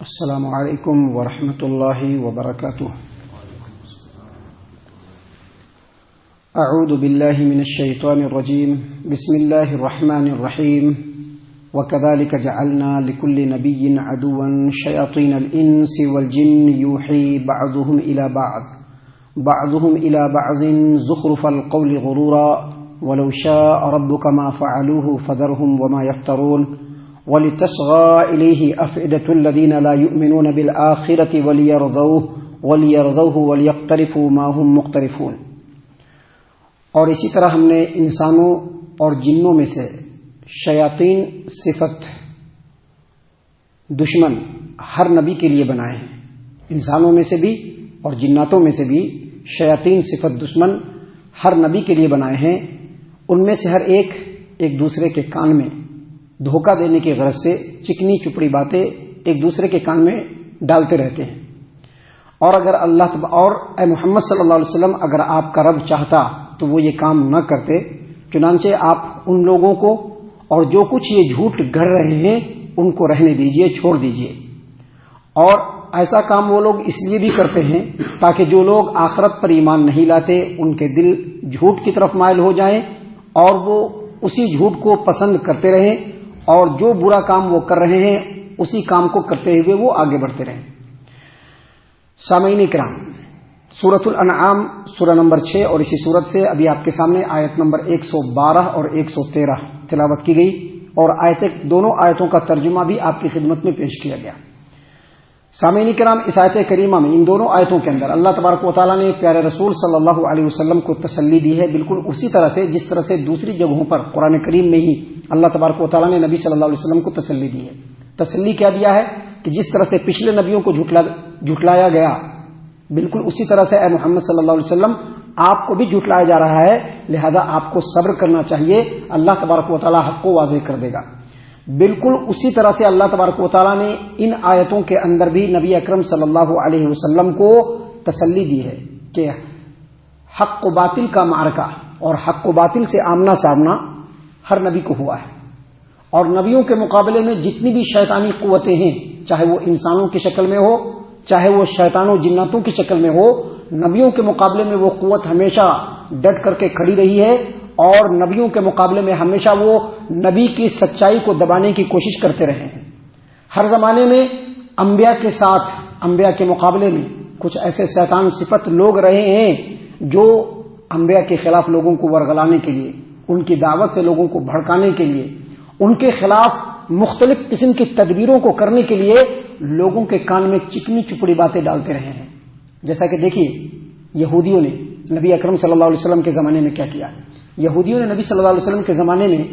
السلام علیکم ورحمۃ اللہ وبرکاتہ. اعوذ باللہ من الشیطان الرجیم. بسم اللہ الرحمن الرحیم. وكذلك جعلنا لكل نبي عدوا شياطين الإنس والجن يوحي بعضهم إلى بعض زخرف القول غرورا ولو شاء ربك ما فعلوه فذرهم وما يفترون وَلِتَصْغَى إِلَيْهِ أَفْئِدَةُ الَّذِينَ لَا يُؤْمِنُونَ بِالْآخِرَةِ وَلِيَرْضَوْهُ وَلِيَقْتَرِفُوا مَا هُمْ مُقْتَرِفُونَ. اور اسی طرح ہم نے انسانوں اور جنوں میں سے شیاطین صفت دشمن ہر نبی کے لیے بنائے ہیں. انسانوں میں سے بھی اور جناتوں میں سے بھی شیاطین صفت دشمن ہر نبی کے لیے بنائے ہیں. ان میں سے ہر ایک دوسرے کے کان میں دھوکہ دینے کی غرض سے چکنی چپڑی باتیں ایک دوسرے کے کان میں ڈالتے رہتے ہیں. اور اگر اور اے محمد صلی اللہ علیہ وسلم اگر آپ کا رب چاہتا تو وہ یہ کام نہ کرتے. چنانچہ آپ ان لوگوں کو اور جو کچھ یہ جھوٹ گھڑ رہے ہیں ان کو رہنے دیجئے، چھوڑ دیجئے. اور ایسا کام وہ لوگ اس لیے بھی کرتے ہیں تاکہ جو لوگ آخرت پر ایمان نہیں لاتے ان کے دل جھوٹ کی طرف مائل ہو جائیں اور وہ اسی جھوٹ کو پسند کرتے رہیں اور جو برا کام وہ کر رہے ہیں اسی کام کو کرتے ہوئے وہ آگے بڑھتے رہیں. سامعین کرام، سورۃ الانعام سورہ نمبر 6 اور اسی سورت سے ابھی آپ کے سامنے آیت نمبر 112 اور 113 تلاوت کی گئی اور دونوں آیتوں کا ترجمہ بھی آپ کی خدمت میں پیش کیا گیا. سامعین کرام، اس آیت کریمہ میں ان دونوں آیتوں کے اندر اللہ تبارک و تعالیٰ نے پیارے رسول صلی اللہ علیہ وسلم کو تسلی دی ہے، بالکل اسی طرح سے جس طرح سے دوسری جگہوں پر قرآن کریم میں ہی اللہ تبارک و تعالیٰ نے نبی صلی اللہ علیہ وسلم کو تسلی دی ہے. تسلی کیا دیا ہے کہ جس طرح سے پچھلے نبیوں کو جھٹلایا گیا بالکل اسی طرح سے اے محمد صلی اللہ علیہ وسلم آپ کو بھی جھٹلایا جا رہا ہے، لہذا آپ کو صبر کرنا چاہیے، اللہ تبارک و تعالیٰ حق کو واضح کر دے گا. بالکل اسی طرح سے اللہ تبارک و تعالیٰ نے ان آیتوں کے اندر بھی نبی اکرم صلی اللہ علیہ وسلم کو تسلی دی ہے کہ حق و باطل کا معرکہ اور حق و باطل سے آمنا سامنا ہر نبی کو ہوا ہے. اور نبیوں کے مقابلے میں جتنی بھی شیطانی قوتیں ہیں، چاہے وہ انسانوں کی شکل میں ہو چاہے وہ شیطانوں جناتوں کی شکل میں ہو، نبیوں کے مقابلے میں وہ قوت ہمیشہ ڈٹ کر کے کھڑی رہی ہے اور نبیوں کے مقابلے میں ہمیشہ وہ نبی کی سچائی کو دبانے کی کوشش کرتے رہے ہیں. ہر زمانے میں انبیاء کے ساتھ انبیاء کے مقابلے میں کچھ ایسے شیطان صفت لوگ رہے ہیں جو انبیاء کے خلاف لوگوں کو ورغلانے کے لیے، ان کی دعوت سے لوگوں کو بھڑکانے کے لیے، ان کے خلاف مختلف قسم کی تدبیروں کو کرنے کے لیے لوگوں کے کان میں چکنی چپڑی باتیں ڈالتے رہے ہیں. جیسا کہ دیکھیے یہودیوں نے نبی اکرم صلی اللہ علیہ وسلم کے زمانے میں کیا کیا. یہودیوں نے نبی صلی اللہ علیہ وسلم کے زمانے میں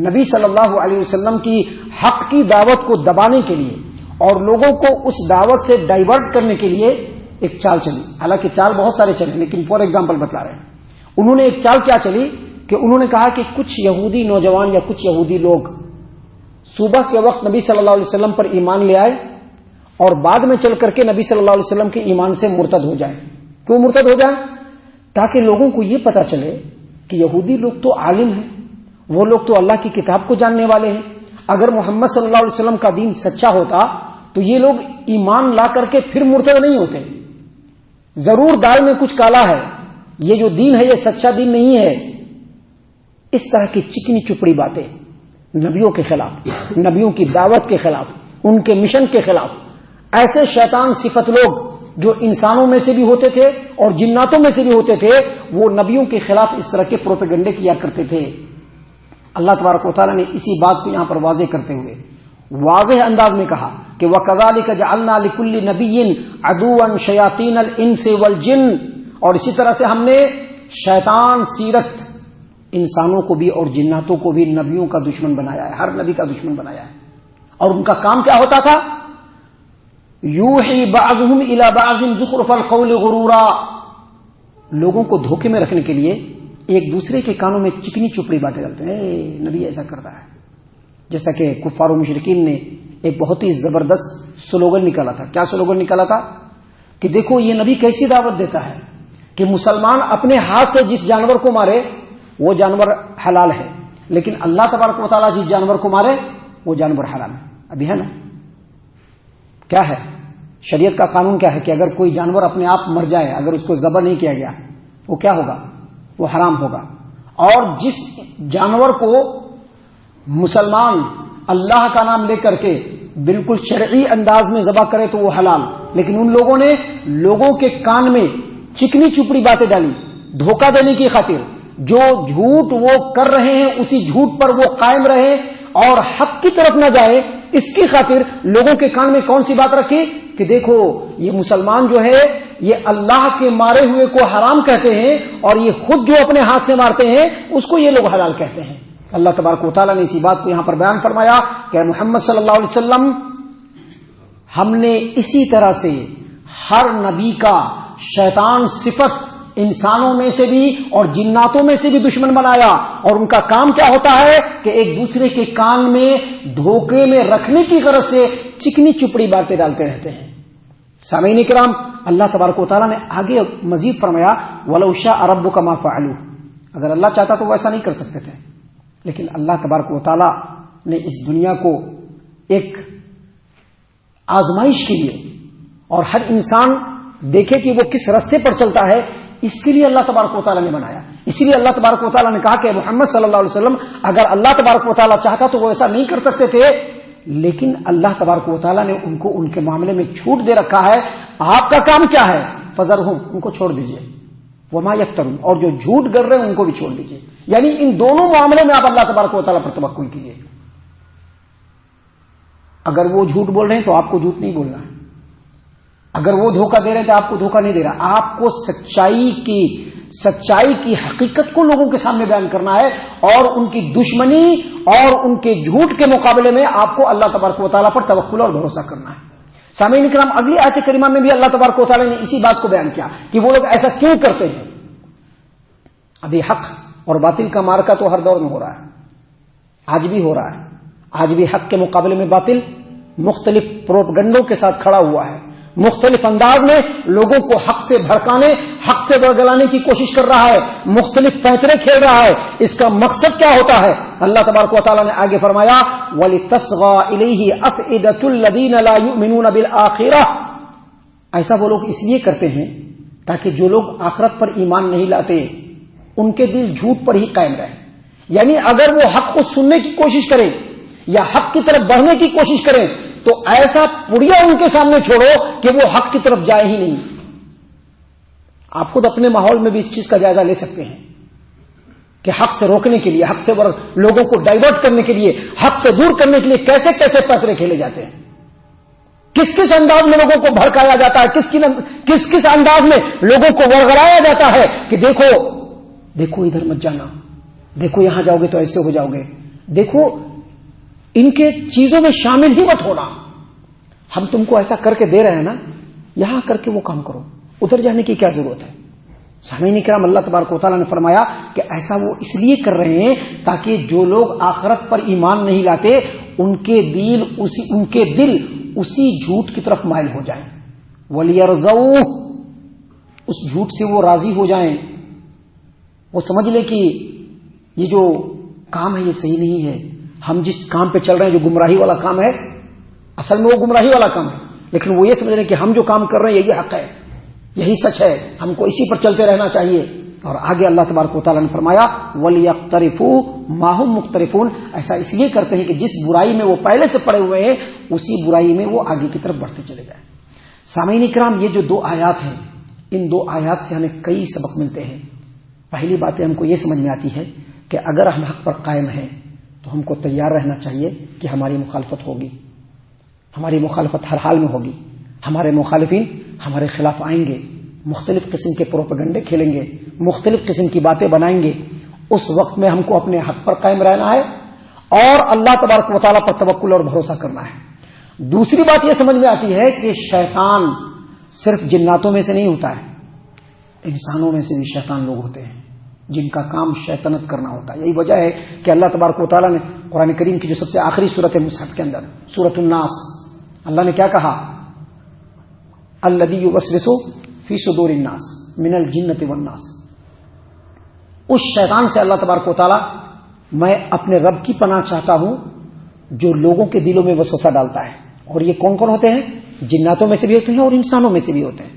نبی صلی اللہ علیہ وسلم کی حق کی دعوت کو دبانے کے لیے اور لوگوں کو اس دعوت سے ڈائیورٹ کرنے کے لیے ایک چال چلی. حالانکہ چال بہت سارے چلے لیکن فار ایگزامپل بتلا رہے ہیں. انہوں نے ایک چال کیا چلی کہ انہوں نے کہا کہ کچھ یہودی نوجوان یا کچھ یہودی لوگ صبح کے وقت نبی صلی اللہ علیہ وسلم پر ایمان لے آئے اور بعد میں چل کر کے نبی صلی اللہ علیہ وسلم کے ایمان سے مرتد ہو جائیں. کیوں مرتد ہو جائیں؟ تاکہ لوگوں کو یہ پتا چلے کہ یہودی لوگ تو عالم ہیں، وہ لوگ تو اللہ کی کتاب کو جاننے والے ہیں. اگر محمد صلی اللہ علیہ وسلم کا دین سچا ہوتا تو یہ لوگ ایمان لا کر کے پھر مرتد نہیں ہوتے. ضرور دال میں کچھ کالا ہے، یہ جو دین ہے یہ سچا دین نہیں ہے. اس طرح کی چکنی چپڑی باتیں نبیوں کے خلاف، نبیوں کی دعوت کے خلاف، ان کے مشن کے خلاف ایسے شیطان صفت لوگ جو انسانوں میں سے بھی ہوتے تھے اور جناتوں میں سے بھی ہوتے تھے، وہ نبیوں کے خلاف اس طرح کے پروپیگنڈے کیا کرتے تھے. اللہ تبارک و تعالیٰ نے اسی بات کو یہاں پر واضح کرتے ہوئے واضح انداز میں کہا کہ وَكَذَلِكَ جَعَلْنَا لِكُلِّ نَبِيٍّ عَدُوًّا شَيَاطِينَ الْإِنسِ وَالْجِنِّ. اور اسی طرح سے ہم نے شیطان سیرت انسانوں کو بھی اور جناتوں کو بھی نبیوں کا دشمن بنایا ہے، ہر نبی کا دشمن بنایا ہے. اور ان کا کام کیا ہوتا تھا؟ یوحی بعضهم الی بعض زخرف القول غرورا. لوگوں کو دھوکے میں رکھنے کے لیے ایک دوسرے کے کانوں میں چکنی چپڑی باتیں ڈالتے ہیں. نبی ایسا کرتا ہے. جیسا کہ کفار و مشرکین نے ایک بہت ہی زبردست سلوگن نکالا تھا. کیا سلوگن نکالا تھا؟ کہ دیکھو یہ نبی کیسی دعوت دیتا ہے کہ مسلمان اپنے ہاتھ سے جس جانور کو مارے وہ جانور حلال ہے، لیکن اللہ تبارک و تعالیٰ جس جانور کو مارے وہ جانور حرام ہے. ابھی ہے نا کیا ہے؟ شریعت کا قانون کیا ہے کہ اگر کوئی جانور اپنے آپ مر جائے، اگر اس کو ذبح نہیں کیا گیا، وہ کیا ہوگا؟ وہ حرام ہوگا. اور جس جانور کو مسلمان اللہ کا نام لے کر کے بالکل شرعی انداز میں ذبح کرے تو وہ حلال. لیکن ان لوگوں نے لوگوں کے کان میں چکنی چپڑی باتیں ڈالی دھوکہ دینے کی خاطر. جو جھوٹ وہ کر رہے ہیں اسی جھوٹ پر وہ قائم رہے اور حق کی طرف نہ جائے، اس کی خاطر لوگوں کے کان میں کون سی بات رکھی کہ دیکھو یہ مسلمان جو ہے یہ اللہ کے مارے ہوئے کو حرام کہتے ہیں اور یہ خود جو اپنے ہاتھ سے مارتے ہیں اس کو یہ لوگ حلال کہتے ہیں. اللہ تبارک و تعالیٰ نے اسی بات کو یہاں پر بیان فرمایا کہ محمد صلی اللہ علیہ وسلم ہم نے اسی طرح سے ہر نبی کا شیطان صفت انسانوں میں سے بھی اور جناتوں میں سے بھی دشمن بنایا. اور ان کا کام کیا ہوتا ہے کہ ایک دوسرے کے کان میں دھوکے میں رکھنے کی غرض سے چکنی چپڑی باتیں ڈالتے رہتے ہیں. سامعین کرام، اللہ تبارک و تعالیٰ نے آگے مزید فرمایا وَلَوْ شَاءَ رَبُّكَ مَا فَعَلُوهُ. اگر اللہ چاہتا تو وہ ایسا نہیں کر سکتے تھے، لیکن اللہ تبارک و تعالیٰ نے اس دنیا کو ایک آزمائش کے لیے اور ہر انسان دیکھے کہ وہ کس راستے پر چلتا ہے، اس کے لیے اللہ تبارک و تعالیٰ نے بنایا. اسی لیے اللہ تبارک و تعالیٰ نے کہا کہ محمد صلی اللہ علیہ وسلم اگر اللہ تبارک و تعالیٰ چاہتا تو وہ ایسا نہیں کر سکتے تھے، لیکن اللہ تبارک و تعالیٰ نے ان کو ان کے معاملے میں چھوٹ دے رکھا ہے. آپ کا کام کیا ہے؟ فذرہم، ان کو چھوڑ دیجئے، وما یفترون، اور جو جھوٹ گر رہے ہیں ان کو بھی چھوڑ دیجئے. یعنی ان دونوں معاملے میں آپ اللہ تبارک و تعالیٰ پر توکل کیجئے. اگر وہ جھوٹ بول رہے ہیں تو آپ کو جھوٹ نہیں بولنا ہے، اگر وہ دھوکہ دے رہے ہیں تو آپ کو دھوکہ نہیں دے رہا. آپ کو سچائی کی حقیقت کو لوگوں کے سامنے بیان کرنا ہے اور ان کی دشمنی اور ان کے جھوٹ کے مقابلے میں آپ کو اللہ تبارک و تعالیٰ پر توکل اور بھروسہ کرنا ہے. سامعین کرام، اگلی آیت کریمہ میں بھی اللہ تبارک و تعالیٰ نے اسی بات کو بیان کیا کہ وہ لوگ ایسا کیوں کرتے ہیں. ابھی حق اور باطل کا مارکا تو ہر دور میں ہو رہا ہے، آج بھی ہو رہا ہے. آج بھی حق کے مقابلے میں باطل مختلف پروپگنڈوں کے ساتھ کھڑا ہوا ہے، مختلف انداز میں لوگوں کو حق سے بھڑکانے، حق سے برگلانے کی کوشش کر رہا ہے، مختلف پینترے کھیل رہا ہے. اس کا مقصد کیا ہوتا ہے؟ اللہ تبارک و تعالیٰ نے آگے فرمایا وَلِتَصْغَى إِلَيْهِ أَفْئِدَةُ الَّذِينَ لَا يُؤْمِنُونَ بِالْآخِرَةِ. ایسا وہ لوگ اس لیے کرتے ہیں تاکہ جو لوگ آخرت پر ایمان نہیں لاتے ان کے دل جھوٹ پر ہی قائم رہے. یعنی اگر وہ حق کو سننے کی کوشش کریں یا حق کی طرف بڑھنے کی کوشش کریں تو ایسا پڑیا ان کے سامنے چھوڑو کہ وہ حق کی طرف جائے ہی نہیں. آپ خود اپنے ماحول میں بھی اس چیز کا جائزہ لے سکتے ہیں کہ حق سے روکنے کے لیے، حق سے لوگوں کو ڈائیورٹ کرنے کے لیے، حق سے دور کرنے کے لیے کیسے کیسے پترے کھیلے جاتے ہیں، کس کس انداز میں لوگوں کو بھڑکایا جاتا ہے، کس کس انداز میں لوگوں کو ورغلایا جاتا ہے کہ دیکھو ادھر مت جانا، دیکھو یہاں جاؤ گے تو ایسے ہو جاؤ گے، دیکھو ان کے چیزوں میں شامل ہی مت ہونا. ہم تم کو ایسا کر کے دے رہے ہیں نا، یہاں کر کے وہ کام کرو، ادھر جانے کی کیا ضرورت ہے. سامعین کرام، اللہ تبارک و تعالیٰ نے فرمایا کہ ایسا وہ اس لیے کر رہے ہیں تاکہ جو لوگ آخرت پر ایمان نہیں لاتے ان کے دل اسی جھوٹ کی طرف مائل ہو جائیں. وَلْيَرْضَوْا، اس جھوٹ سے وہ راضی ہو جائیں، وہ سمجھ لے کہ یہ جو کام ہے یہ صحیح نہیں ہے، ہم جس کام پہ چل رہے ہیں جو گمراہی والا کام ہے، اصل میں وہ گمراہی والا کام ہے، لیکن وہ یہ سمجھ رہے ہیں کہ ہم جو کام کر رہے ہیں یہی حق ہے، یہی سچ ہے، ہم کو اسی پر چلتے رہنا چاہیے. اور آگے اللہ تبارک و تعالیٰ نے فرمایا وَلْيَقْتَرِفُوا مَا هُمْ مُقْتَرِفُونَ. ایسا اس لیے کرتے ہیں کہ جس برائی میں وہ پہلے سے پڑے ہوئے ہیں اسی برائی میں وہ آگے کی طرف بڑھتے چلے جائیں. سامعین کرام، یہ جو دو آیات ہیں ان دو آیات سے ہمیں کئی سبق ملتے ہیں. پہلی بات ہم کو یہ سمجھ میں آتی ہے کہ اگر ہم حق پر قائم ہیں تو ہم کو تیار رہنا چاہیے کہ ہماری مخالفت ہوگی، ہماری مخالفت ہر حال میں ہوگی. ہمارے مخالفین ہمارے خلاف آئیں گے، مختلف قسم کے پروپیگنڈے کھیلیں گے، مختلف قسم کی باتیں بنائیں گے. اس وقت میں ہم کو اپنے حق پر قائم رہنا ہے اور اللہ تبارک و تعالیٰ پر توکل اور بھروسہ کرنا ہے. دوسری بات یہ سمجھ میں آتی ہے کہ شیطان صرف جناتوں میں سے نہیں ہوتا ہے، انسانوں میں سے بھی شیطان لوگ ہوتے ہیں جن کا کام شیطنت کرنا ہوتا ہے. یہی وجہ ہے کہ اللہ تبارک و تعالیٰ نے قرآن کریم کی جو سب سے آخری سورت ہے مصحف کے اندر، سورۃ الناس، اللہ نے کیا کہا؟ الذی یوسوس فی صدور الناس من الجنۃ والناس. اس شیطان سے اللہ تبارک و تعالیٰ میں اپنے رب کی پناہ چاہتا ہوں جو لوگوں کے دلوں میں وسوسہ ڈالتا ہے. اور یہ کون کون ہوتے ہیں؟ جناتوں میں سے بھی ہوتے ہیں اور انسانوں میں سے بھی ہوتے ہیں.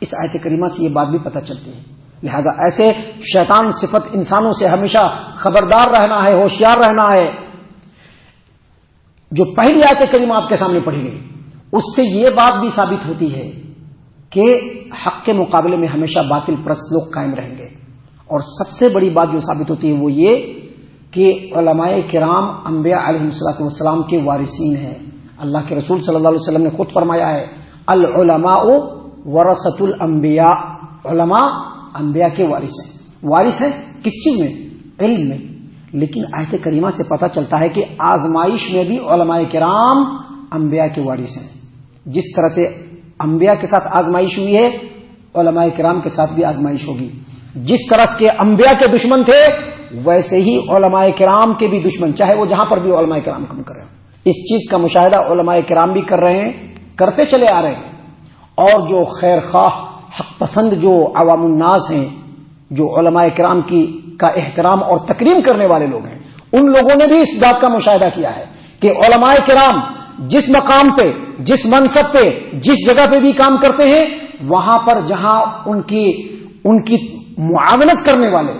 اس آیت کریمہ سے یہ بات بھی پتہ چلتی ہے. لہذا ایسے شیطان صفت انسانوں سے ہمیشہ خبردار رہنا ہے، ہوشیار رہنا ہے. جو پہلی آیت کریمہ آپ کے سامنے پڑھی گئی اس سے یہ بات بھی ثابت ہوتی ہے کہ حق کے مقابلے میں ہمیشہ باطل پرست لوگ قائم رہیں گے. اور سب سے بڑی بات جو ثابت ہوتی ہے وہ یہ کہ علماء کرام انبیاء علیہ الصلوۃ والسلام کے وارثین ہیں. اللہ کے رسول صلی اللہ علیہ وسلم نے خود فرمایا ہے العلماء ورثۃ الانبیاء. علماء انبیاء کے وارث ہیں. وارث ہیں کس چیز میں؟ علم میں. لیکن آیت کریمہ سے پتہ چلتا ہے کہ آزمائش میں بھی علماء کرام انبیاء کے وارث ہیں. جس طرح سے انبیاء کے ساتھ آزمائش ہوئی ہے علماء کرام کے ساتھ بھی آزمائش ہوگی. جس طرح کے انبیاء کے دشمن تھے ویسے ہی علماء کرام کے بھی دشمن، چاہے وہ جہاں پر بھی علماء کرام کم کر رہے ہیں. اس چیز کا مشاہدہ علماء کرام بھی کر رہے ہیں، کرتے چلے آ رہے ہیں. اور جو خیر خواہ حق پسند جو عوام الناس ہیں، جو علماء کرام کا احترام اور تکریم کرنے والے لوگ ہیں، ان لوگوں نے بھی اس بات کا مشاہدہ کیا ہے کہ علماء کرام جس مقام پہ، جس منصب پہ، جس جگہ پہ بھی کام کرتے ہیں وہاں پر جہاں ان کی معاونت کرنے والے،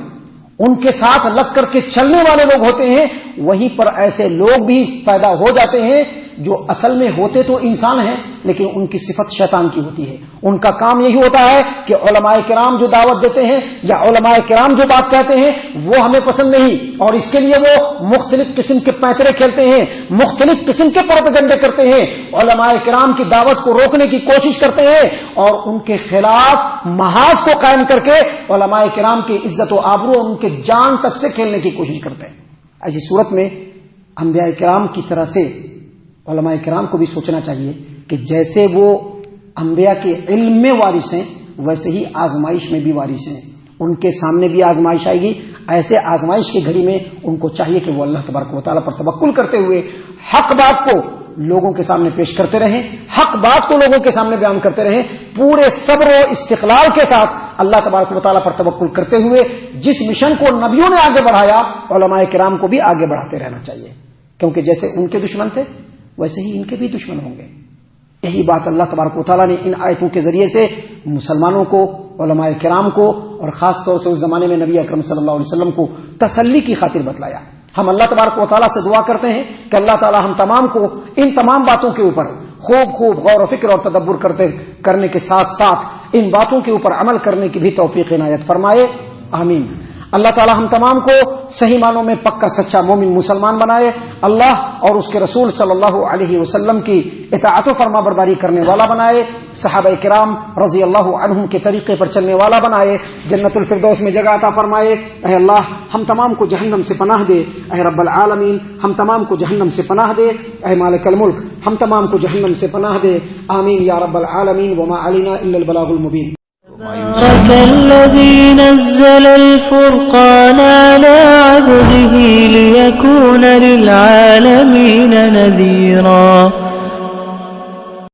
ان کے ساتھ لگ کر کے چلنے والے لوگ ہوتے ہیں، وہیں پر ایسے لوگ بھی پیدا ہو جاتے ہیں جو اصل میں ہوتے تو انسان ہیں لیکن ان کی صفت شیطان کی ہوتی ہے. ان کا کام یہی ہوتا ہے کہ علماء کرام جو دعوت دیتے ہیں یا علماء کرام جو بات کہتے ہیں وہ ہمیں پسند نہیں، اور اس کے لیے وہ مختلف قسم کے پینترے کھیلتے ہیں، مختلف قسم کے پروپیگنڈے کرتے ہیں، علماء کرام کی دعوت کو روکنے کی کوشش کرتے ہیں اور ان کے خلاف محاذ کو قائم کر کے علماء کرام کی عزت و آبرو اور ان کے جان تک سے کھیلنے کی کوشش کرتے ہیں. ایسی صورت میں انبیاء کرام کی طرح سے علماء کرام کو بھی سوچنا چاہیے کہ جیسے وہ انبیاء کے علم میں وارث ہیں ویسے ہی آزمائش میں بھی وارث ہیں. ان کے سامنے بھی آزمائش آئے گی. ایسے آزمائش کی گھڑی میں ان کو چاہیے کہ وہ اللہ تبارک و تعالیٰ پر توکل کرتے ہوئے حق بات کو لوگوں کے سامنے پیش کرتے رہیں، حق بات کو لوگوں کے سامنے بیان کرتے رہیں، پورے صبر و استقلال کے ساتھ اللہ تبارک و تعالیٰ پر توکل کرتے ہوئے جس مشن کو نبیوں نے آگے بڑھایا علماء کرام کو بھی آگے بڑھاتے رہنا چاہیے. کیونکہ جیسے ان کے دشمن تھے ویسے ہی ان کے بھی دشمن ہوں گے. یہی بات اللہ تبارک و تعالیٰ نے ان آیتوں کے ذریعے سے مسلمانوں کو، علماء کرام کو اور خاص طور سے اس زمانے میں نبی اکرم صلی اللہ علیہ وسلم کو تسلی کی خاطر بتلایا. ہم اللہ تبارک و تعالیٰ سے دعا کرتے ہیں کہ اللہ تعالیٰ ہم تمام کو ان تمام باتوں کے اوپر خوب غور و فکر اور تدبر کرنے کے ساتھ ساتھ ان باتوں کے اوپر عمل کرنے کی بھی توفیق عنایت فرمائے. آمین. اللہ تعالی ہم تمام کو صحیح معنوں میں پکا سچا مومن مسلمان بنائے. اللہ اور اس کے رسول صلی اللہ علیہ وسلم کی اطاعت و فرما برداری کرنے والا بنائے. صحابہ کرام رضی اللہ عنہم کے طریقے پر چلنے والا بنائے. جنت الفردوس میں جگہ عطا فرمائے. اے اللہ ہم تمام کو جہنم سے پناہ دے. اے رب العالمین ہم تمام کو جہنم سے پناہ دے. اے مالک الملک ہم تمام کو جہنم سے پناہ دے. آمین یا رب العالمین. وما علینا الا البلاغ المبین. الذي نزل الفرقان على عبده ليكون للعالمين نذيرا